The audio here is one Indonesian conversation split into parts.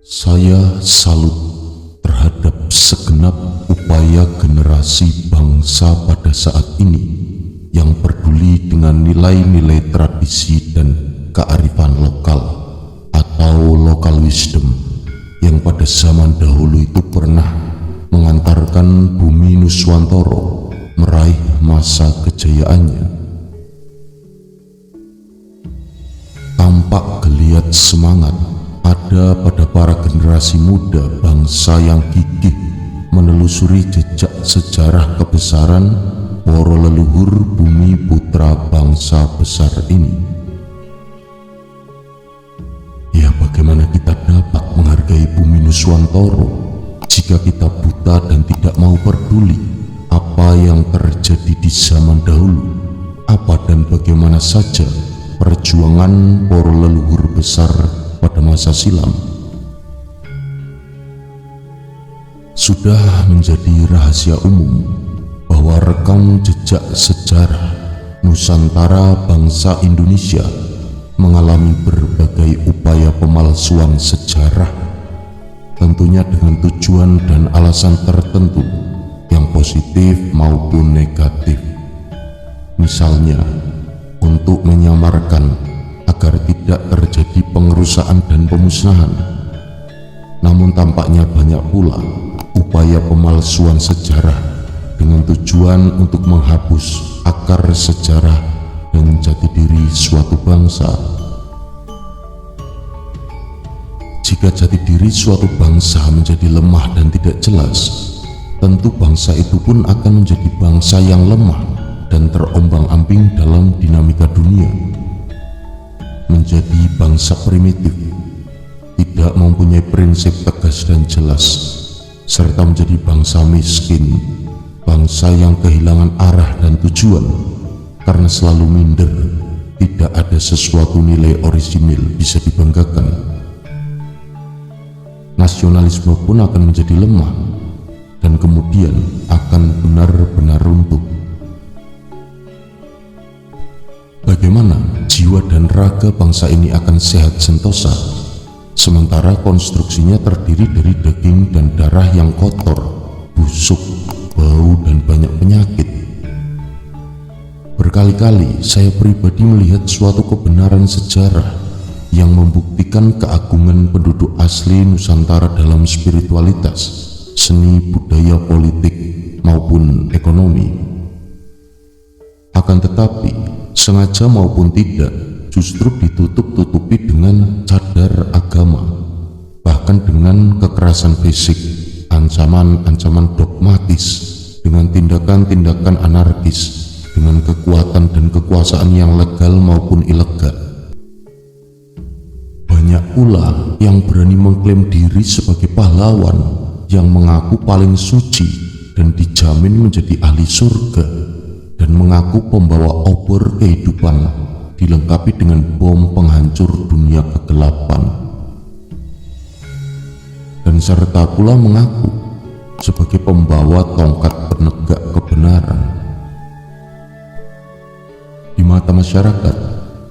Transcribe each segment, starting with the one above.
Saya salut terhadap segenap upaya generasi bangsa pada saat ini yang peduli dengan nilai-nilai tradisi dan kearifan lokal atau local wisdom yang pada zaman dahulu itu pernah mengantarkan bumi Nuswantoro meraih masa kejayaannya. Tampak geliat semangat ada pada para generasi muda bangsa yang gigih menelusuri jejak sejarah kebesaran para leluhur bumi putra bangsa besar ini. Ya, bagaimana kita dapat menghargai bumi Nuswantoro jika kita buta dan tidak mau peduli apa yang terjadi di zaman dahulu, apa dan bagaimana saja perjuangan para leluhur besar pada masa silam. Sudah menjadi rahasia umum bahwa rekam jejak sejarah Nusantara bangsa Indonesia mengalami berbagai upaya pemalsuan sejarah, tentunya dengan tujuan dan alasan tertentu yang positif maupun negatif. Misalnya, untuk menyamarkan agar tidak terjadi pengerusakan dan pemusnahan. Namun tampaknya banyak pula upaya pemalsuan sejarah dengan tujuan untuk menghapus akar sejarah dan jati diri suatu bangsa. Jika jati diri suatu bangsa menjadi lemah dan tidak jelas, tentu bangsa itu pun akan menjadi bangsa yang lemah dan terombang-ambing dalam dinamika dunia. Menjadi bangsa primitif, tidak mempunyai prinsip tegas dan jelas, serta menjadi bangsa miskin, bangsa yang kehilangan arah dan tujuan karena selalu minder, tidak ada sesuatu nilai orisinil bisa dibanggakan. Nasionalisme pun akan menjadi lemah dan kemudian akan benar-benar runtuh. Bagaimana jiwa dan raga bangsa ini akan sehat sentosa, sementara konstruksinya terdiri dari daging dan darah yang kotor, busuk, bau, dan banyak penyakit. Berkali-kali saya pribadi melihat suatu kebenaran sejarah yang membuktikan keagungan penduduk asli Nusantara dalam spiritualitas, seni, budaya, politik, maupun ekonomi. Akan tetapi, sengaja maupun tidak, justru ditutup-tutupi dengan cadar agama, bahkan dengan kekerasan fisik, ancaman-ancaman dogmatis, dengan tindakan-tindakan anarkis, dengan kekuatan dan kekuasaan yang legal maupun ilegal. Banyak pula yang berani mengklaim diri sebagai pahlawan, yang mengaku paling suci dan dijamin menjadi ahli surga, dan mengaku pembawa obor kehidupan dilengkapi dengan bom penghancur dunia kegelapan, dan serta pula mengaku sebagai pembawa tongkat penegak kebenaran. Di mata masyarakat,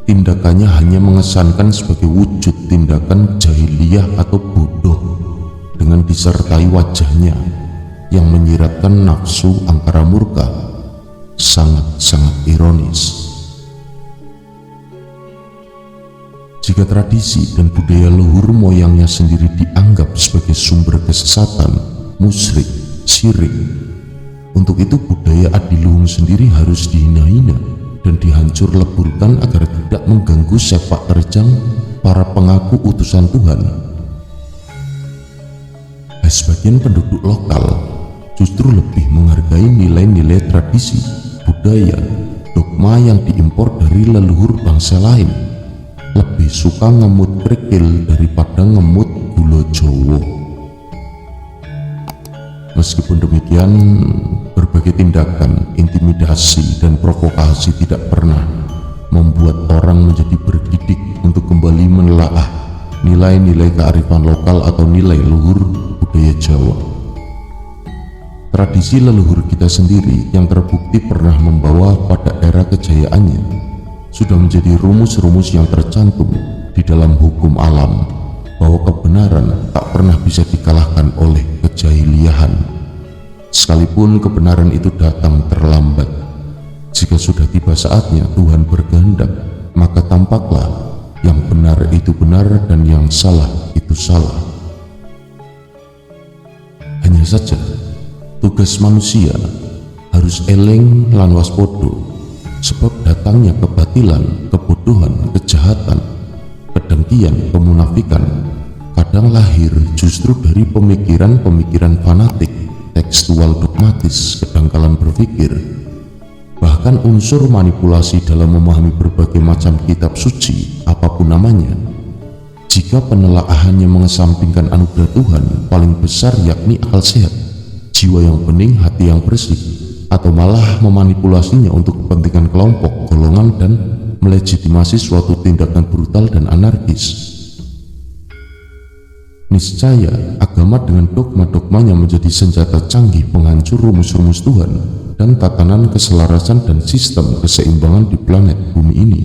tindakannya hanya mengesankan sebagai wujud tindakan jahiliyah atau bodoh, dengan disertai wajahnya yang menyiratkan nafsu angkara murka, sangat-sangat ironis. Jika tradisi dan budaya leluhur moyangnya sendiri dianggap sebagai sumber kesesatan, musyrik, syirik, untuk itu budaya adiluhung sendiri harus dihina-hina dan dihancur leburkan agar tidak mengganggu sepak terjang para pengaku utusan Tuhan. Sebagian penduduk lokal justru lebih menghargai nilai-nilai tradisi, budaya, dogma yang diimpor dari leluhur bangsa lain, lebih suka ngemut kerikil daripada ngemut gula Jawa. Meskipun demikian, berbagai tindakan, intimidasi, dan provokasi tidak pernah membuat orang menjadi bergidik untuk kembali menelaah nilai-nilai kearifan lokal atau nilai luhur budaya Jawa. Tradisi leluhur kita sendiri yang terbukti pernah membawa pada era kejayaannya sudah menjadi rumus-rumus yang tercantum di dalam hukum alam bahwa kebenaran tak pernah bisa dikalahkan oleh kejahiliahan. Sekalipun kebenaran itu datang terlambat, jika sudah tiba saatnya Tuhan berkehendak, maka tampaklah yang benar itu benar dan yang salah itu salah. Hanya saja tugas manusia harus eling lan waspodo, sebab datangnya kebatilan, kebodohan, kejahatan, kedengkian, kemunafikan kadang lahir justru dari pemikiran-pemikiran fanatik, tekstual dogmatis, kedangkalan berpikir, bahkan unsur manipulasi dalam memahami berbagai macam kitab suci, apapun namanya. Jika penelaahannya mengesampingkan anugerah Tuhan paling besar, yakni akal sehat, jiwa yang bening, hati yang bersih, atau malah memanipulasinya untuk kepentingan kelompok, golongan, dan melegitimasi suatu tindakan brutal dan anarkis, niscaya agama dengan dogma-dogmanya menjadi senjata canggih penghancur rumus-rumus Tuhan dan tatanan keselarasan dan sistem keseimbangan di planet bumi ini.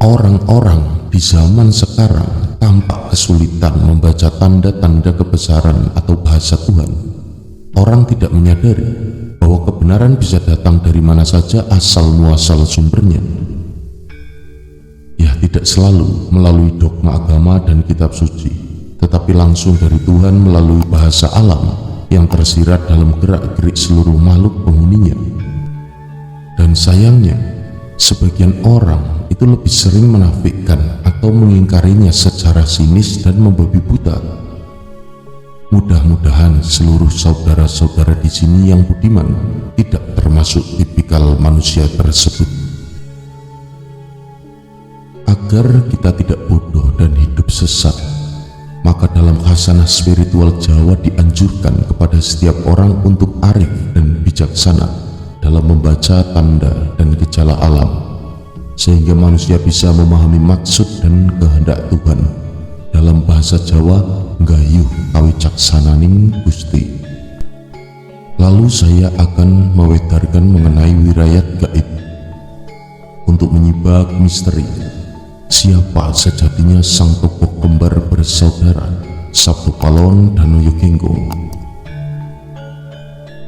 Orang-orang di zaman sekarang tampak kesulitan membaca tanda-tanda kebesaran atau bahasa Tuhan. Orang tidak menyadari bahwa kebenaran bisa datang dari mana saja asal muasal sumbernya. Ya, tidak selalu melalui dogma agama dan kitab suci, tetapi langsung dari Tuhan melalui bahasa alam yang tersirat dalam gerak-gerik seluruh makhluk penghuninya. Dan sayangnya, sebagian orang itu lebih sering menafikan atau mengingkarinya secara sinis dan membabi buta. Mudah-mudahan seluruh saudara-saudara di sini yang budiman tidak termasuk tipikal manusia tersebut. Agar kita tidak bodoh dan hidup sesat, maka dalam khasanah spiritual Jawa dianjurkan kepada setiap orang untuk arif dan bijaksana dalam membaca tanda dan gejala alam, sehingga manusia bisa memahami maksud dan kehendak Tuhan. Dalam bahasa Jawa, nggayuh kawicaksananing Gusti. Lalu saya akan mewedarkan mengenai wirayat gaib untuk menyibak misteri siapa sejatinya sang tokoh kembar bersaudara Sabtu Palon dan Noyo Genggong.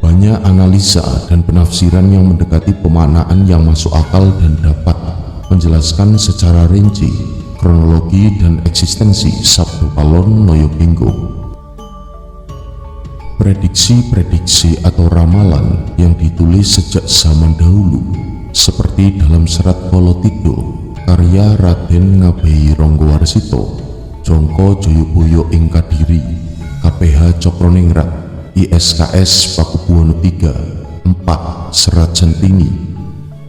Banyak analisa dan penafsiran yang mendekati pemaknaan yang masuk akal dan dapat menjelaskan secara rinci kronologi dan eksistensi Sabtu Palon Noyo Genggong. Prediksi-prediksi atau ramalan yang ditulis sejak zaman dahulu, seperti dalam serat Kolotido karya Raden Ngabehi Ronggowarsito, Jongko Joyoboyo ing Kadiri, KPH Cokroningrat, ISKS Pakubuwono III, 4 Serat Centini,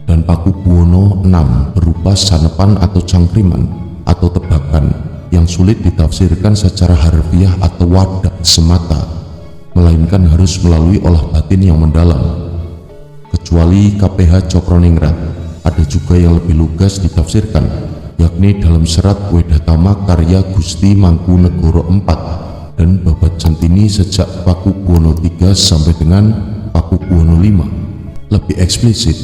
dan Pakubuwono 6 berupa sanepan atau cangkriman atau tebakan yang sulit ditafsirkan secara harfiah atau wadah semata, melainkan harus melalui olah batin yang mendalam. Kecuali KPH Cokroningrat, ada juga yang lebih lugas ditafsirkan, yakni dalam serat Wedatama karya Gusti Mangkunegoro IV dan Babat Centini sejak Pakubuwono III sampai dengan Pakubuwono V. Lebih eksplisit,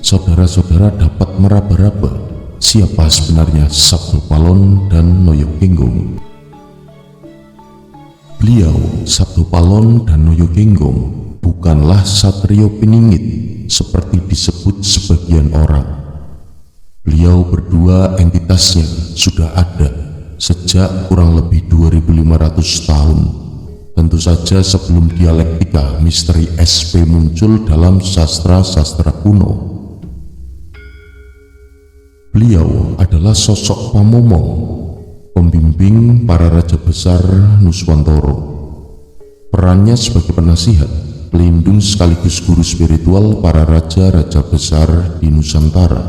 saudara-saudara dapat meraba-raba siapa sebenarnya Sabtu Palon dan Noyo Genggong. Beliau, Sabtu Palon dan Noyo Genggong, bukanlah satrio piningit seperti disebut sebagian orang. Beliau berdua entitasnya sudah ada sejak kurang lebih 2500 tahun. Tentu saja sebelum dialektika misteri SP muncul dalam sastra-sastra kuno. Beliau adalah sosok pamomong, pembimbing para raja besar Nuswantara. Perannya sebagai penasihat, pelindung sekaligus guru spiritual para raja-raja besar di Nusantara.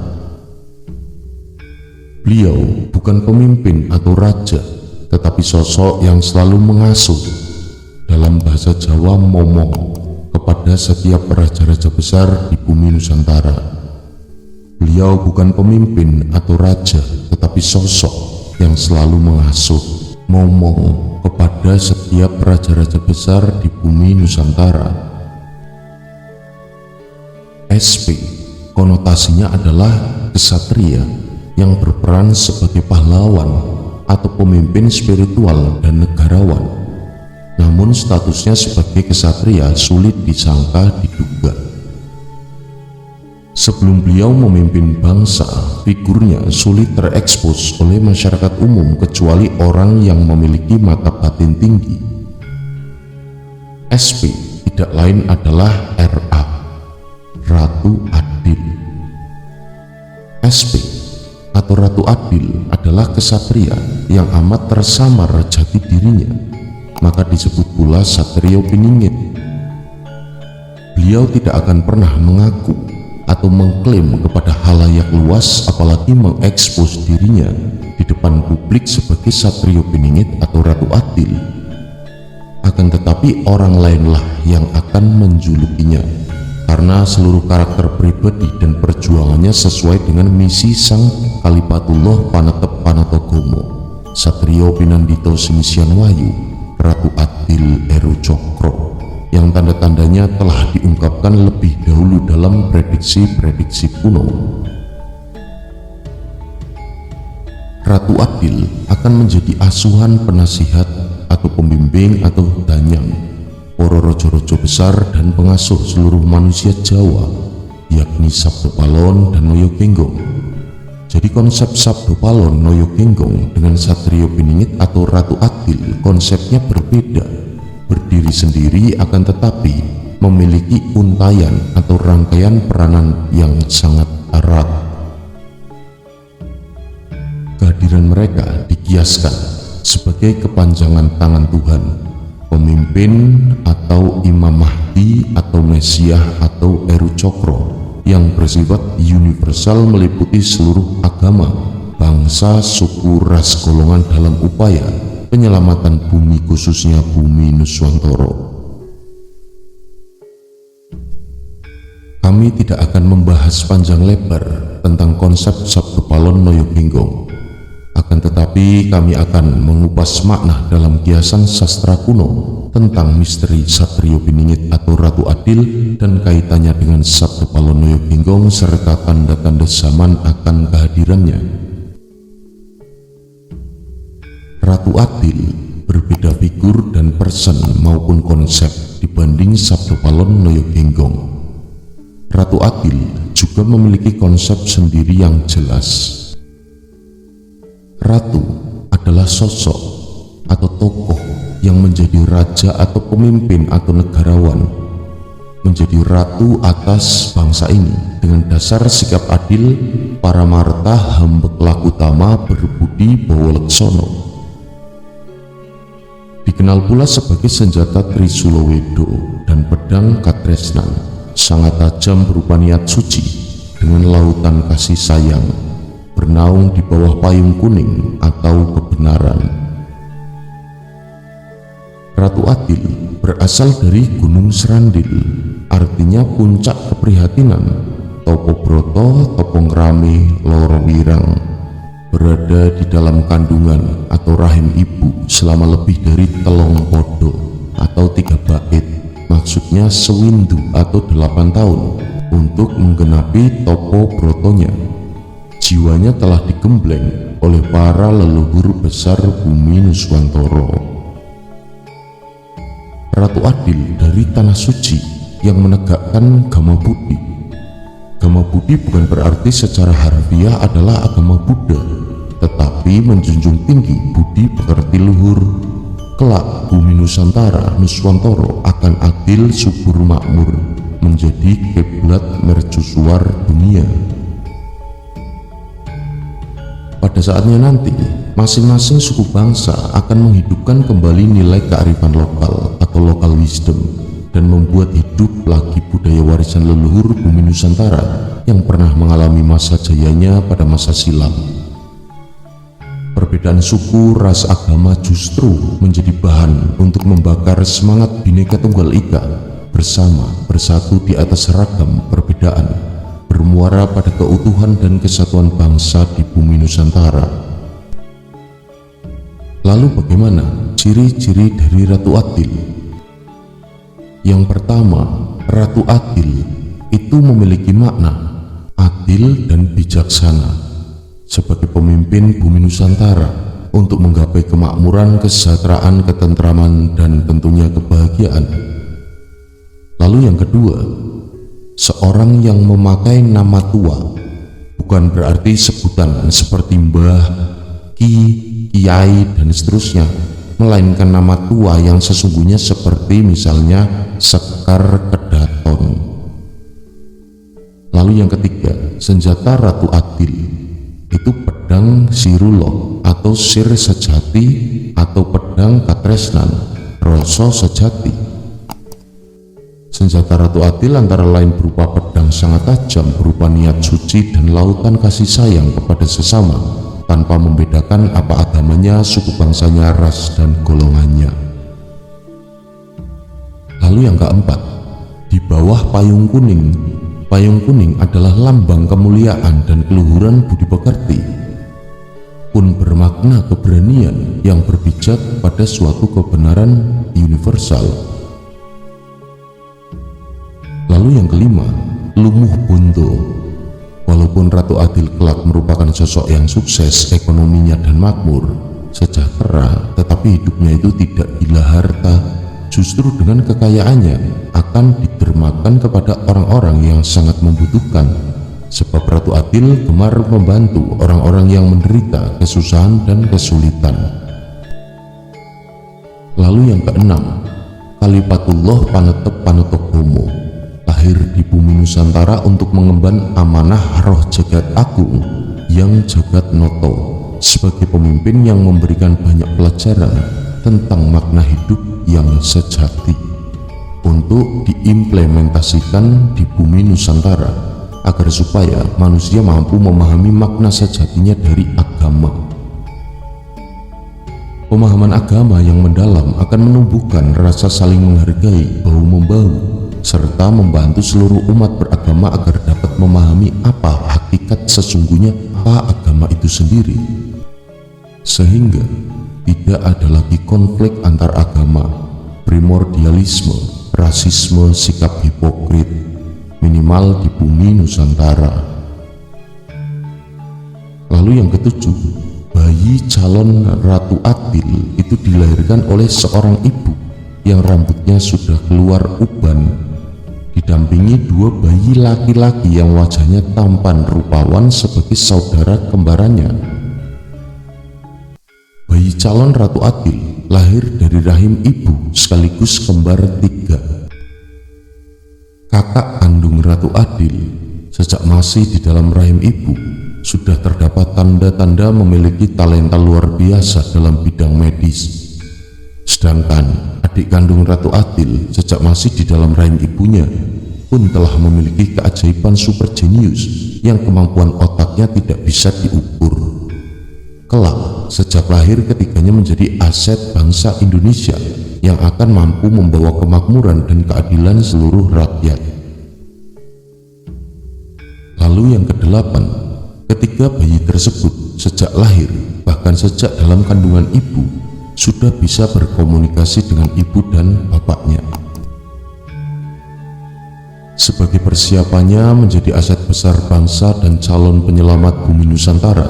Beliau bukan pemimpin atau raja, tetapi sosok yang selalu mengasuh, dalam bahasa Jawa momong, kepada setiap raja-raja besar di bumi Nusantara. Beliau bukan pemimpin atau raja, tetapi sosok yang selalu mengasuh, momong kepada setiap raja-raja besar di bumi Nusantara. SP konotasinya adalah kesatria yang berperan sebagai pahlawan atau pemimpin spiritual dan negarawan. Namun statusnya sebagai kesatria sulit disangka diduga. Sebelum beliau memimpin bangsa, figurnya sulit terekspos oleh masyarakat umum kecuali orang yang memiliki mata batin tinggi. SP tidak lain adalah RA, Ratu Adil. SP atau Ratu Adil adalah kesatria yang amat tersamar jati dirinya, maka disebut pula Satrio Piningit. Beliau tidak akan pernah mengaku atau mengklaim kepada halayak luas, apalagi mengekspos dirinya di depan publik sebagai Satrio Piningit atau Ratu Adil. Akan tetapi orang lainlah yang akan menjulukinya, karena seluruh karakter pribadi dan perjuangannya sesuai dengan misi Sang Kalipatullah Panatep Panatogomo, Satrio Pinandito Sinisian Wayu, Ratu Adil Eru Cokro, yang tanda-tandanya telah diungkapkan lebih dahulu dalam prediksi-prediksi kuno. Ratu Adil akan menjadi asuhan penasihat atau pembimbing atau danyang para rojo-rojo besar dan pengasuh seluruh manusia Jawa, yakni Sabdo Palon dan Noyo Genggong. Jadi konsep Sabdo Palon Noyo Genggong dengan Satrio Piningit atau Ratu Adil konsepnya berbeda, berdiri sendiri akan tetapi memiliki untayan atau rangkaian peranan yang sangat erat. Kehadiran mereka dikiaskan sebagai kepanjangan tangan Tuhan, pemimpin atau Imam Mahdi atau Mesiah atau Eru Cokro yang bersifat universal meliputi seluruh agama, bangsa, suku, ras, golongan dalam upaya penyelamatan bumi, khususnya bumi Nuswantoro. Kami tidak akan membahas panjang lebar tentang konsep Sabdo Palon Noyo Genggong. Akan tetapi kami akan mengupas makna dalam kiasan sastra kuno tentang misteri Satrio Piningit atau Ratu Adil dan kaitannya dengan Sabdo Palon Noyo Genggong serta tanda-tanda zaman akan kehadirannya. Ratu Adil berbeda figur dan person maupun konsep dibanding Sabdo Palon Noyo Genggong. Ratu Adil juga memiliki konsep sendiri yang jelas. Ratu adalah sosok atau tokoh yang menjadi raja atau pemimpin atau negarawan, menjadi ratu atas bangsa ini dengan dasar sikap adil, paramarta, hambek lakutama, berbudi bawaleksono. Dikenal pula sebagai senjata Trisulowedo dan pedang Katresnan, sangat tajam berupa niat suci dengan lautan kasih sayang, bernaung di bawah payung kuning atau kebenaran. Ratu Adil berasal dari Gunung Serandil, artinya puncak keprihatinan, Topo Broto, Topong Rame, Loro Wirang, berada di dalam kandungan atau rahim ibu selama lebih dari 3 podo atau 3 bait, maksudnya sewindu atau 8 tahun untuk menggenapi Topo Brotonya. Jiwanya telah digembleng oleh para leluhur besar bumi Nuswantoro. Ratu Adil dari Tanah Suci yang menegakkan Gama Budi. Gama Budi bukan berarti secara harfiah adalah agama Buddha, tetapi menjunjung tinggi budi pekerti luhur. Kelak bumi Nusantara Nuswantoro akan adil, subur, makmur, menjadi kiblat mercusuar dunia. Pada saatnya nanti, masing-masing suku bangsa akan menghidupkan kembali nilai kearifan lokal atau local wisdom dan membuat hidup lagi budaya warisan leluhur bumi Nusantara yang pernah mengalami masa jayanya pada masa silam. Perbedaan suku, ras, agama justru menjadi bahan untuk membakar semangat Bhinneka Tunggal Ika, bersama bersatu di atas ragam perbedaan, bermuara pada keutuhan dan kesatuan bangsa di bumi Nusantara. Lalu bagaimana ciri-ciri dari Ratu Adil? Yang pertama, Ratu Adil itu memiliki makna adil dan bijaksana. Sebagai pemimpin bumi Nusantara, untuk menggapai kemakmuran, kesejahteraan, ketentraman, dan tentunya kebahagiaan. Lalu yang kedua, seorang yang memakai nama tua bukan berarti sebutan seperti mbah, ki, kiai, dan seterusnya, melainkan nama tua yang sesungguhnya seperti misalnya Sekar Kedaton. Lalu yang ketiga, senjata Ratu Adil itu pedang Sirulo atau Sir Sejati atau pedang Katresnan, Rasa Sejati. Senjata Ratu Adil antara lain berupa pedang sangat tajam berupa niat suci dan lautan kasih sayang kepada sesama tanpa membedakan apa agamanya, suku bangsanya, ras, dan golongannya. Lalu yang keempat, di bawah payung kuning. Payung kuning adalah lambang kemuliaan dan keluhuran budi pekerti, pun bermakna keberanian yang berpijak pada suatu kebenaran universal. Lalu yang kelima, Lumuh Bondo. Walaupun Ratu Adil kelak merupakan sosok yang sukses ekonominya dan makmur, sejahtera, tetapi hidupnya itu tidak gila harta. Justru dengan kekayaannya akan didermakan kepada orang-orang yang sangat membutuhkan, sebab Ratu Adil gemar membantu orang-orang yang menderita kesusahan dan kesulitan. Lalu yang keenam, Kalifatullah Panetep Panetogomo, lahir di bumi Nusantara untuk mengemban amanah roh jagat agung yang jagat noto sebagai pemimpin yang memberikan banyak pelajaran tentang makna hidup yang sejati untuk diimplementasikan di bumi Nusantara agar supaya manusia mampu memahami makna sejatinya dari agama. Pemahaman agama yang mendalam akan menumbuhkan rasa saling menghargai bahu-membahu serta membantu seluruh umat beragama agar dapat memahami apa hakikat sesungguhnya apa agama itu sendiri, sehingga tidak ada lagi konflik antar agama, primordialisme, rasisme, sikap hipokrit, minimal di bumi Nusantara. Lalu yang ketujuh, bayi calon Ratu Adil itu dilahirkan oleh seorang ibu yang rambutnya sudah keluar uban, didampingi dua bayi laki-laki yang wajahnya tampan rupawan sebagai saudara kembarannya. Bayi calon Ratu Adil lahir dari rahim ibu sekaligus kembar tiga. Kakak kandung Ratu Adil sejak masih di dalam rahim ibu sudah terdapat tanda-tanda memiliki talenta luar biasa dalam bidang medis. Sedangkan adik kandung Ratu Adil sejak masih di dalam rahim ibunya pun telah memiliki keajaiban super jenius yang kemampuan otaknya tidak bisa diukur. Kelak, sejak lahir ketiganya menjadi aset bangsa Indonesia yang akan mampu membawa kemakmuran dan keadilan seluruh rakyat. Lalu yang kedelapan, ketiga bayi tersebut sejak lahir, bahkan sejak dalam kandungan ibu, sudah bisa berkomunikasi dengan ibu dan bapaknya. Sebagai persiapannya menjadi aset besar bangsa dan calon penyelamat bumi Nusantara,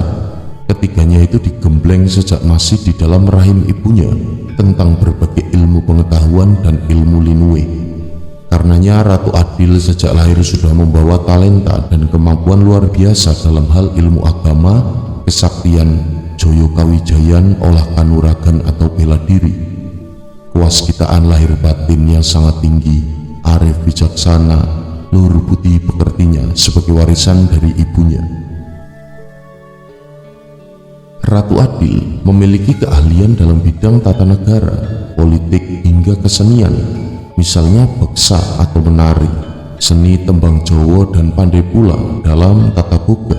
ketiganya itu digembleng sejak masih di dalam rahim ibunya tentang berbagai ilmu pengetahuan dan ilmu linwe. Karenanya Ratu Adil sejak lahir sudah membawa talenta dan kemampuan luar biasa dalam hal ilmu agama, kesaktian, joyo kawijayan, olah kanuragan atau bela diri, kewaskitaan lahir batin yang sangat tinggi, arif bijaksana, luhur budi pekertinya sebagai warisan dari ibunya. Ratu Adil memiliki keahlian dalam bidang tata negara, politik, hingga kesenian, misalnya beksa atau menari, seni tembang Jawa, dan pandai pula dalam tata boga.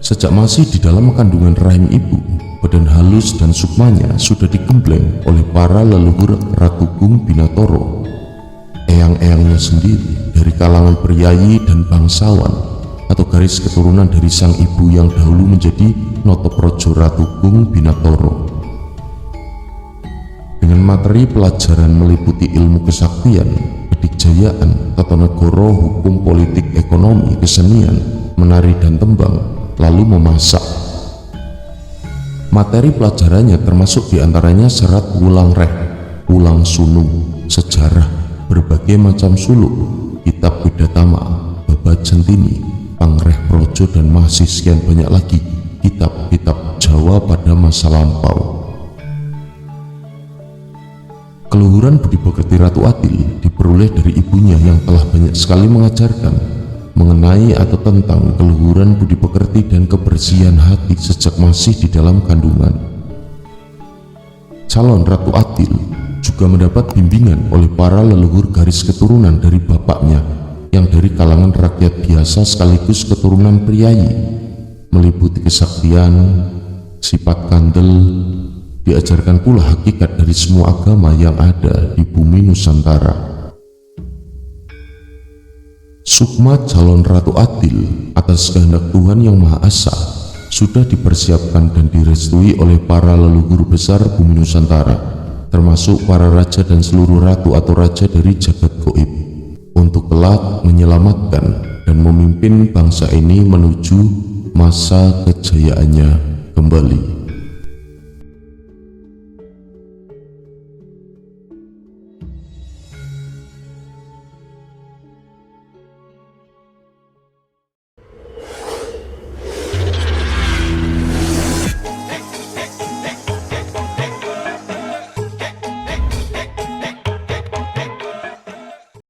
Sejak masih di dalam kandungan rahim ibu, badan halus dan sukmanya sudah digembleng oleh para leluhur Ratu Gung Binatoro, eyang-eyangnya sendiri dari kalangan priyayi dan bangsawan atau garis keturunan dari sang ibu yang dahulu menjadi Notoprojo Ratu Gung Binatoro. Dengan materi pelajaran meliputi ilmu kesaktian, kedikjayaan, tata negara, hukum, politik, ekonomi, kesenian, menari dan tembang, lalu memasak. Materi pelajarannya termasuk diantaranya serat Wulang Reh, Wulang Sunu, sejarah, berbagai macam suluk, kitab Widatama, Babat Centini, Pangreh Projo, dan masih sekian banyak lagi kitab-kitab Jawa pada masa lampau. Keluhuran budi pekerti Ratu Atil diperoleh dari ibunya yang telah banyak sekali mengajarkan mengenai atau tentang keluhuran budi pekerti dan kebersihan hati sejak masih di dalam kandungan. Calon Ratu Atil juga mendapat bimbingan oleh para leluhur garis keturunan dari bapaknya yang dari kalangan rakyat biasa sekaligus keturunan priayi, meliputi kesaktian, sifat kandel. Diajarkan pula hakikat dari semua agama yang ada di bumi Nusantara. Sukma calon Ratu Atil atas kehendak Tuhan Yang Maha Esa sudah dipersiapkan dan direstui oleh para leluhur besar bumi Nusantara, termasuk para raja dan seluruh ratu atau raja dari jagat gaib, untuk kelak menyelamatkan dan memimpin bangsa ini menuju masa kejayaannya kembali.